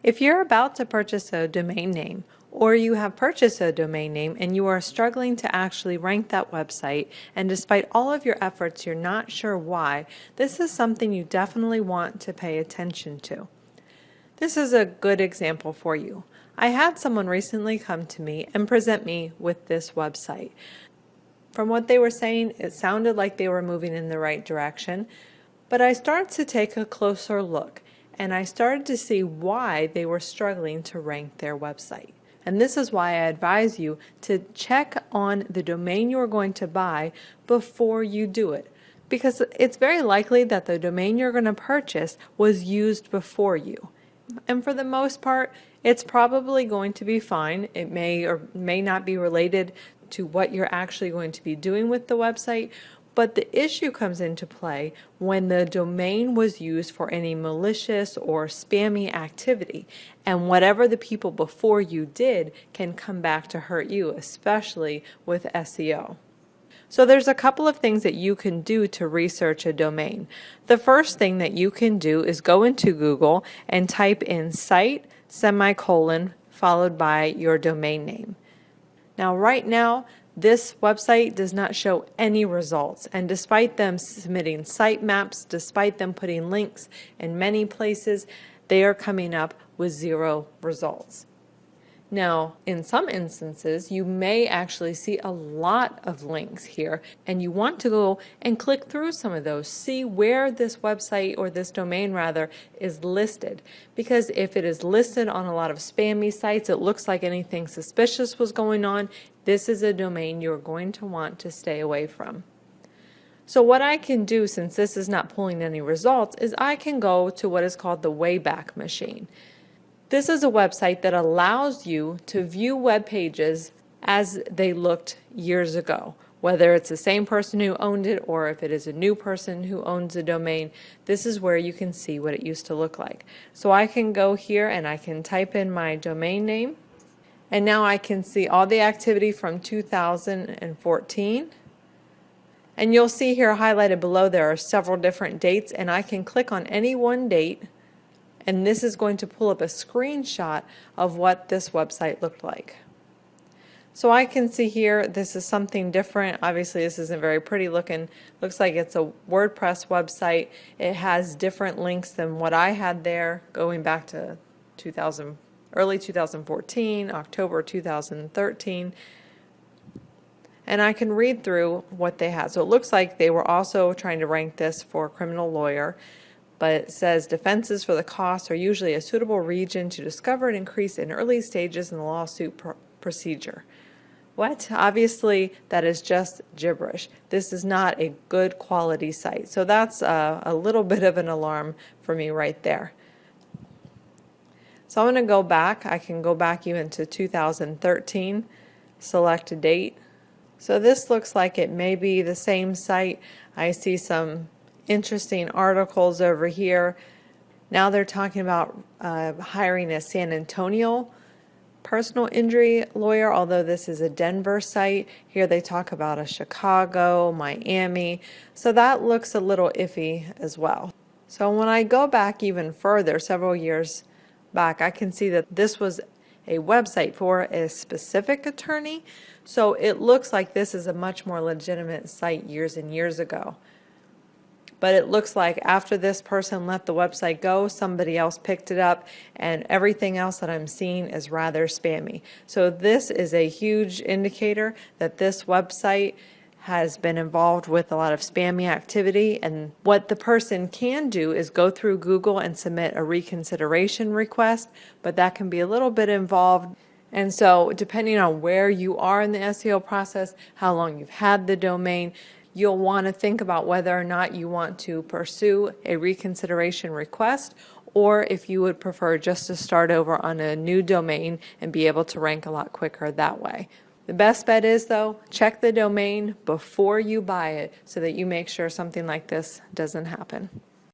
If you're about to purchase a domain name, or you have purchased a domain name and you are struggling to actually rank that website, and despite all of your efforts you're not sure why, this is something you definitely want to pay attention to. This is a good example for you. I had someone recently come to me and present me with this website. From what they were saying, it sounded like they were moving in the right direction, but I started to take a closer look and I started to see why they were struggling to rank their website. And this is why I advise you to check on the domain you're going to buy before you do it. Because it's very likely that the domain you're going to purchase was used before you. And for the most part, it's probably going to be fine. It may or may not be related to what you're actually going to be doing with the website, but the issue comes into play when the domain was used for any malicious or spammy activity, and whatever the people before you did can come back to hurt you, especially with SEO. So there's a couple of things that you can do to research a domain. The first thing that you can do is go into Google and type in site semicolon followed by your domain name. Now right now this website does not show any results, and despite them submitting sitemaps, despite them putting links in many places, they are coming up with 0 results. Now, in some instances, you may actually see a lot of links here, and you want to go and click through some of those, see where this website, or this domain rather, is listed. Because if it is listed on a lot of spammy sites, it looks like anything suspicious was going on, this is a domain you're going to want to stay away from. So what I can do, since this is not pulling any results, is I can go to what is called the Wayback Machine. This is a website that allows you to view web pages as they looked years ago. Whether it's the same person who owned it or if it is a new person who owns a domain, this is where you can see what it used to look like. So I can go here and I can type in my domain name, and now I can see all the activity from 2014. And you'll see here highlighted below there are several different dates, and I can click on any one date, and this is going to pull up a screenshot of what this website looked like. So I can see here this is something different. Obviously this isn't very pretty looking. Looks like it's a WordPress website. It has different links than what I had there, going back to early 2014, October 2013. And I can read through what they had. So it looks like they were also trying to rank this for a criminal lawyer. But it says defenses for the costs are usually a suitable region to discover and increase in early stages in the lawsuit procedure. What? Obviously that is just gibberish. This is not a good quality site. So that's a little bit of an alarm for me right there. So I'm going to go back. I can go back even to 2013, select a date. So this looks like it may be the same site. I see some interesting articles over here. Now they're talking about hiring a San Antonio personal injury lawyer, although this is a Denver site. Here they talk about a Chicago, Miami. So that looks a little iffy as well. So when I go back even further, several years back, I can see that this was a website for a specific attorney. So it looks like this is a much more legitimate site years and years ago. But it looks like after this person let the website go, somebody else picked it up, and everything else that I'm seeing is rather spammy. So this is a huge indicator that this website has been involved with a lot of spammy activity, and what the person can do is go through Google and submit a reconsideration request, but that can be a little bit involved. And so depending on where you are in the SEO process, how long you've had the domain, you'll want to think about whether or not you want to pursue a reconsideration request, or if you would prefer just to start over on a new domain and be able to rank a lot quicker that way. The best bet is, though, check the domain before you buy it so that you make sure something like this doesn't happen.